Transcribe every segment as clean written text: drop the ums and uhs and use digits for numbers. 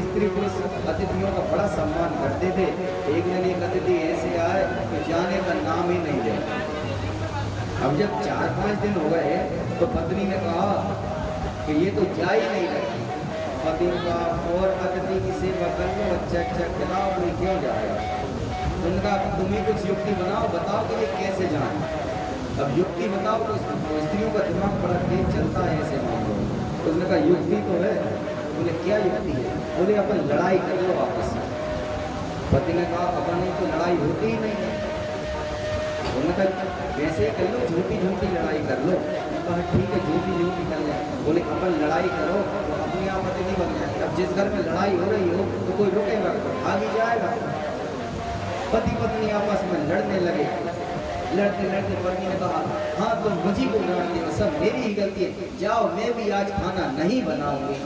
स्त्री पुरुष अतिथियों का बड़ा सम्मान करते थे। एक दिन एक अतिथि ऐसे आए कि जाने का नाम ही नहीं ले। अब जब 4-5 दिन हो गए तो पत्नी ने कहा कि ये तो जा ही नहीं रही। पति का और अतिथि की सेवा कर लो, अच्छा खिलाओ, कोई क्यों जाएगा। उनका तुम ही कुछ युक्ति बनाओ, बताओ कि ये कैसे जाए। अब युक्ति बताओ तो स्त्रियों का दिमाग बड़ा तेज चलता है ऐसे मामलों में। तो उन्होंने कहा युक्ति तो है। बोले क्या युक्ति है। बोले अपन लड़ाई कर लो आपस में। पति ने कहा अपन तो लड़ाई होती ही नहीं है। उन्होंने कहा वैसे ही कर लो, झूठी झूठी लड़ाई कर लो। कहा ठीक है झूठी झूठी कर ले। बोले अपन लड़ाई करो तो अपनी आप अतिथि बन जाए। अब जिस घर में लड़ाई हो रही हो तो कोई रुकेगा, भाग ही जाएगा। पति पत्नी आपस में लड़ने लगे। लड़ते लड़ते पत्नी ने कहा हाँ तुम मुझे को लड़ती हो, सब मेरी ही गलती है, जाओ मैं भी आज खाना नहीं बनाऊंगी।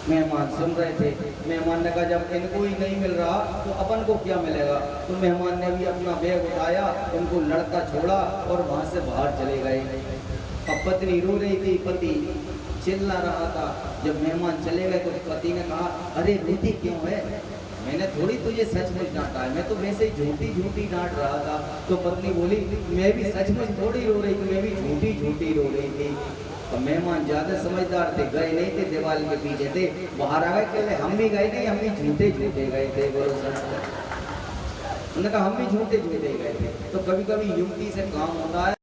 मेहमान सुन रहे थे। मेहमान ने कहा जब इनको ही नहीं मिल रहा तो अपन को क्या मिलेगा। तो मेहमान ने भी अपना बैग उठाया, उनको लड़का छोड़ा और वहां से बाहर चले गए। अब पत्नी रो रही थी, पति चिल्ला रहा था। जब मेहमान चले गए तो पति ने कहा अरे रोती क्यों है, मैंने थोड़ी तुझे सचमुच डांटा है, मैं तो वैसे ही झूठी झूठी डांट रहा था। तो पत्नी बोली मैं भी सचमुच थोड़ी रो रही थी, मैं भी झूठी झूठी रो रही थी। तो मेहमान ज्यादा समझदार थे, गए नहीं थे दीवार के पीछे थे, बाहर आ गए। कहले हम भी गए नहीं, हम भी झूठे झूठे गए थे। बोलो उन्होंने कहा हम भी झूठे झूठे गए थे। तो कभी कभी युक्ति से काम होता है।